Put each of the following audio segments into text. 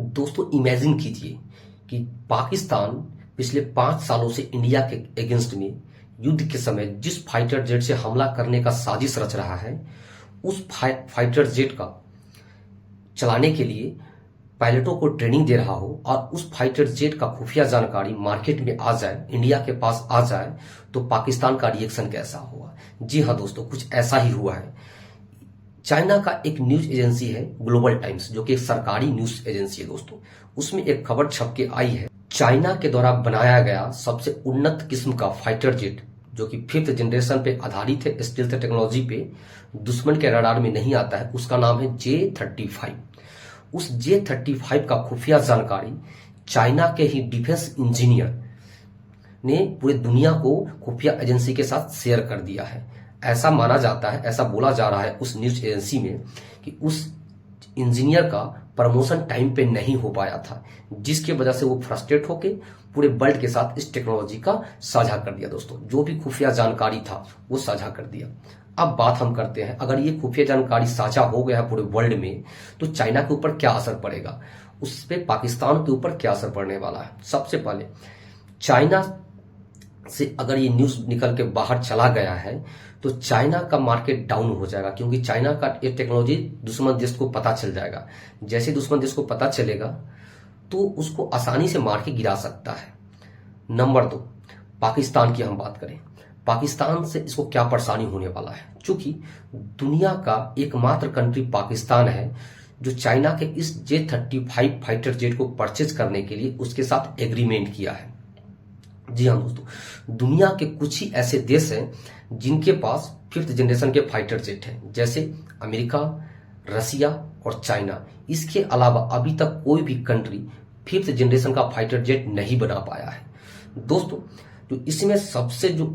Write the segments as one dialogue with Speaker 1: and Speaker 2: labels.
Speaker 1: दोस्तों इमेजिन कीजिए कि पाकिस्तान पिछले 5 सालों से इंडिया के अगेंस्ट में युद्ध के समय जिस फाइटर जेट से हमला करने का साजिश रच रहा है, उस फाइटर जेट का चलाने के लिए पायलटों को ट्रेनिंग दे रहा हो और उस फाइटर जेट का खुफिया जानकारी मार्केट में आ जाए, इंडिया के पास आ जाए, तो पाकिस्तान का रिएक्शन कैसा होगा। जी हाँ दोस्तों, कुछ ऐसा ही हुआ है। चाइना का एक न्यूज एजेंसी है ग्लोबल टाइम्स, जो कि एक सरकारी न्यूज एजेंसी है दोस्तों। उसमें एक खबर छप के आई है, चाइना के द्वारा बनाया गया सबसे उन्नत किस्म का फाइटर जेट, जो कि 5th जनरेशन पे आधारित है, स्टील्थ टेक्नोलॉजी पे, दुश्मन के रडार में नहीं आता है। उसका नाम है J-35। उस J-35 का खुफिया जानकारी चाइना के ही डिफेंस इंजीनियर ने पूरी दुनिया को खुफिया एजेंसी के साथ शेयर कर दिया है। ऐसा माना जाता है, ऐसा बोला जा रहा है उस न्यूज एजेंसी में कि उस इंजीनियर का प्रमोशन टाइम पे नहीं हो पाया था, जिसकी वजह से वो फ्रस्ट्रेट होके पूरे वर्ल्ड के साथ इस टेक्नोलॉजी का साझा कर दिया। दोस्तों जो भी खुफिया जानकारी था वो साझा कर दिया। अब बात हम करते हैं, अगर ये खुफिया जानकारी साझा हो गया है पूरे वर्ल्ड में, तो चाइना के ऊपर क्या असर पड़ेगा, उस पर पाकिस्तान के ऊपर क्या असर पड़ने वाला है। सबसे पहले चाइना से अगर ये न्यूज निकल के बाहर चला गया है तो चाइना का मार्केट डाउन हो जाएगा, क्योंकि चाइना का ये टेक्नोलॉजी दुश्मन देश को पता चल जाएगा। जैसे दुश्मन देश को पता चलेगा तो उसको आसानी से मार के गिरा सकता है। नंबर 2, पाकिस्तान की हम बात करें, पाकिस्तान से इसको क्या परेशानी होने वाला है। चूंकि दुनिया का एकमात्र कंट्री पाकिस्तान है जो चाइना के इस J-35 फाइटर जेट को परचेज करने के लिए उसके साथ एग्रीमेंट किया है। जी हाँ दोस्तों, दुनिया के कुछ ही ऐसे देश हैं जिनके पास 5th जनरेशन के फाइटर जेट हैं, जैसे अमेरिका, रसिया और चाइना। इसके अलावा अभी तक कोई भी कंट्री 5th जनरेशन का फाइटर जेट नहीं बना पाया है। दोस्तों जो इसमें सबसे जो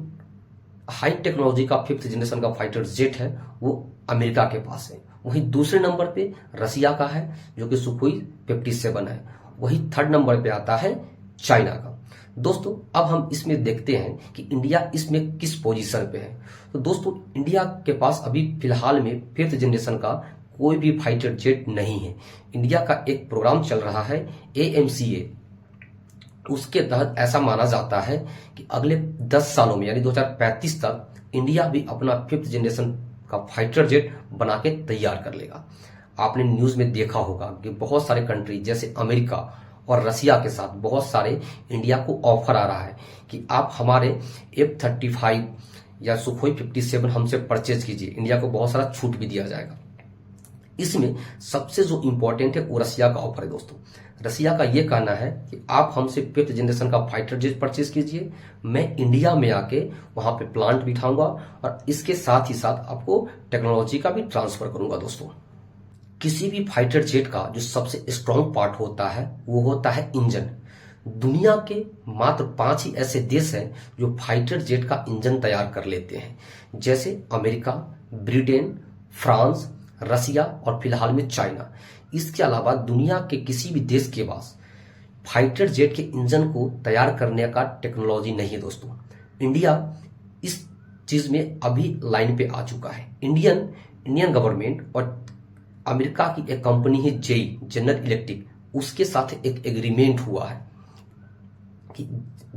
Speaker 1: हाई टेक्नोलॉजी का 5th जनरेशन का फाइटर जेट है वो अमेरिका के पास है। वहीं दूसरे नंबर पे रसिया का है जो कि सुखोई 57 है। वही 3rd नंबर पे आता है चाइना का। दोस्तों अब हम इसमें देखते हैं कि इंडिया इसमें किस पोजीशन पे है। तो दोस्तों इंडिया के पास अभी फिलहाल में 5th जनरेशन का कोई भी फाइटर जेट नहीं है। इंडिया का एक प्रोग्राम चल रहा है AMCA, उसके तहत ऐसा माना जाता है कि अगले 10 सालों में यानी 2035 तक इंडिया भी अपना 5th जनरेशन का फाइटर जेट बना के तैयार कर लेगा। आपने न्यूज में देखा होगा कि बहुत सारे कंट्री जैसे अमेरिका और रसिया के साथ बहुत सारे इंडिया को ऑफर आ रहा है कि आप हमारे F-35 या सुखोई 57 हमसे परचेज कीजिए, इंडिया को बहुत सारा छूट भी दिया जाएगा। इसमें सबसे जो इंपॉर्टेंट है वो रसिया का ऑफर है। दोस्तों रसिया का ये कहना है कि आप हमसे 5th जनरेशन का फाइटर जेट परचेज कीजिए, मैं इंडिया में आके वहां पे प्लांट बिठाऊंगा और इसके साथ ही साथ आपको टेक्नोलॉजी का भी ट्रांसफर करूंगा। दोस्तों किसी भी फाइटर जेट का जो सबसे स्ट्रॉन्ग पार्ट होता है वो होता है इंजन। दुनिया के मात्र 5 ही ऐसे देश हैं जो फाइटर जेट का इंजन तैयार कर लेते हैं, जैसे अमेरिका, ब्रिटेन, फ्रांस, रसिया और फिलहाल में चाइना। इसके अलावा दुनिया के किसी भी देश के पास फाइटर जेट के इंजन को तैयार करने का टेक्नोलॉजी नहीं है। दोस्तों इंडिया इस चीज में अभी लाइन पे आ चुका है। इंडियन गवर्नमेंट और अमेरिका की एक कंपनी है जनरल इलेक्ट्रिक, उसके साथ एक एग्रीमेंट हुआ है कि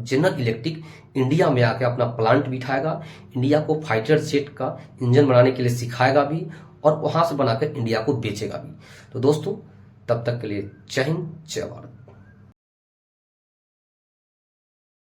Speaker 1: जनरल इलेक्ट्रिक इंडिया में आके अपना प्लांट बिठाएगा, इंडिया को फाइटर जेट का इंजन बनाने के लिए सिखाएगा भी और वहां से बनाकर इंडिया को बेचेगा भी। तो दोस्तों तब तक के लिए जय हिंद, जय भारत।